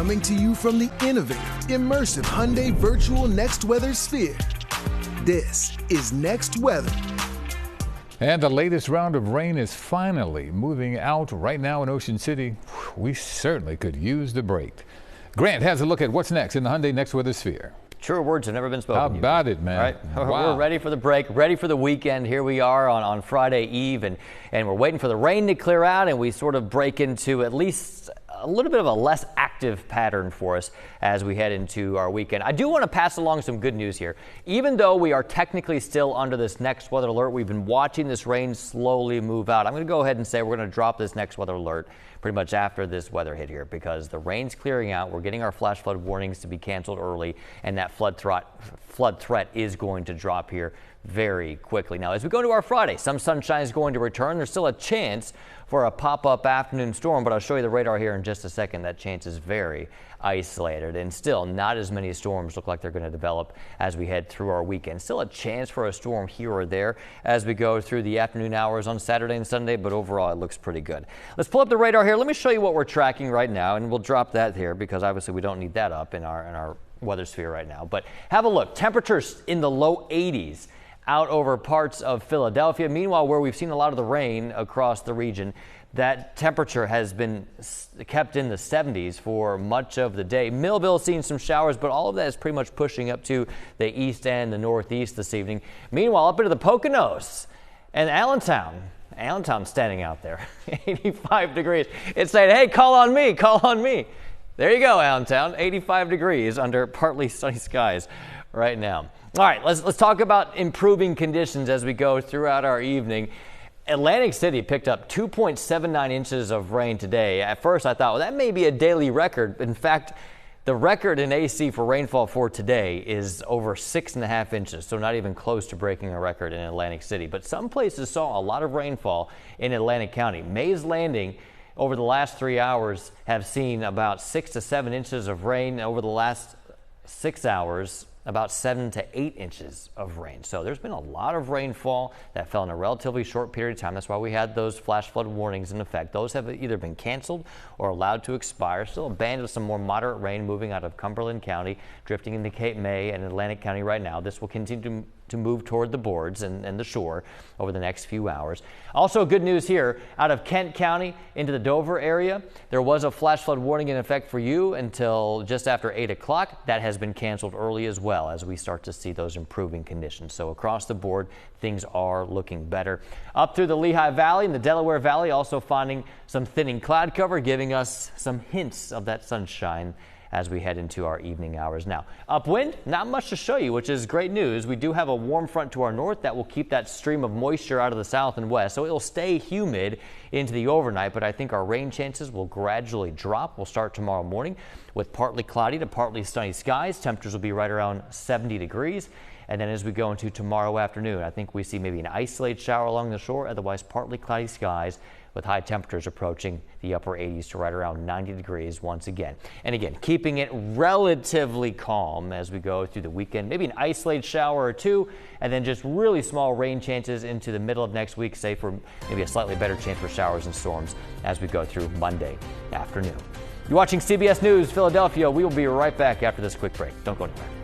Coming to you from the innovative, immersive Hyundai Virtual Next Weather Sphere. This is Next Weather. And the latest round of rain is finally moving out right now in Ocean City. We certainly could use the break. Grant has a look at what's next in the Hyundai Next Weather Sphere. Truer words have never been spoken. How about it, man? All right. Wow. We're ready for the break, ready for the weekend. Here we are on Friday Eve, and we're waiting for the rain to clear out, and we sort of break into at least a little bit of a less active pattern for us as we head into our weekend. I do want to pass along some good news here. Even though we are technically still under this next weather alert, we've been watching this rain slowly move out. I'm going to go ahead and say we're going to drop this next weather alert pretty much after this weather hit here, because the rain's clearing out. We're getting our flash flood warnings to be canceled early, and that flood threat is going to drop here very quickly. Now, as we go to our Friday, some sunshine is going to return. There's still a chance for a pop-up afternoon storm, but I'll show you the radar here in just a second. That chance is very isolated, and still not as many storms look like they're going to develop as we head through our weekend. Still a chance for a storm here or there as we go through the afternoon hours on Saturday and Sunday, but overall it looks pretty good. Let's pull up the radar here. Let me show you what we're tracking right now, and we'll drop that here because obviously we don't need that up in our weather sphere right now. But have a look. Temperatures in the low 80s out over parts of Philadelphia. Meanwhile, where we've seen a lot of the rain across the region, that temperature has been kept in the 70s for much of the day. Millville seeing some showers, but all of that is pretty much pushing up to the east and the northeast this evening. Meanwhile, up into the Poconos and Allentown. Allentown standing out there, 85 degrees. It's saying, hey, call on me, call on me. There you go, Allentown, 85 degrees under partly sunny skies right now. All right, let's talk about improving conditions as we go throughout our evening. Atlantic City picked up 2.79 inches of rain today. At first, I thought, well, that may be a daily record. In fact, the record in AC for rainfall for today is over 6.5 inches, so not even close to breaking a record in Atlantic City. But some places saw a lot of rainfall in Atlantic County. Mays Landing, over the last 3 hours, have seen about 6 to 7 inches of rain. Over the last 6 hours, about 7 to 8 inches of rain. So there's been a lot of rainfall that fell in a relatively short period of time. That's why we had those flash flood warnings in effect. Those have either been canceled or allowed to expire. Still a band of some more moderate rain moving out of Cumberland County, drifting into Cape May and Atlantic County right now. This will continue to move toward the boards and the shore over the next few hours. Also good news here out of Kent County into the Dover area. There was a flash flood warning in effect for you until just after 8 o'clock. That has been canceled early as well as we start to see those improving conditions. So across the board, things are looking better. Up through the Lehigh Valley and the Delaware Valley, also finding some thinning cloud cover, giving us some hints of that sunshine as we head into our evening hours. Now, upwind, not much to show you, which is great news. We do have a warm front to our north that will keep that stream of moisture out of the south and west, so it'll stay humid into the overnight, but I think our rain chances will gradually drop. We'll start tomorrow morning with partly cloudy to partly sunny skies. Temperatures will be right around 70 degrees. And then as we go into tomorrow afternoon, I think we see maybe an isolated shower along the shore, otherwise partly cloudy skies with high temperatures approaching the upper 80s to right around 90 degrees once again. And again, keeping it relatively calm as we go through the weekend. Maybe an isolated shower or two, and then just really small rain chances into the middle of next week, say for maybe a slightly better chance for showers and storms as we go through Monday afternoon. You're watching CBS News Philadelphia. We will be right back after this quick break. Don't go anywhere.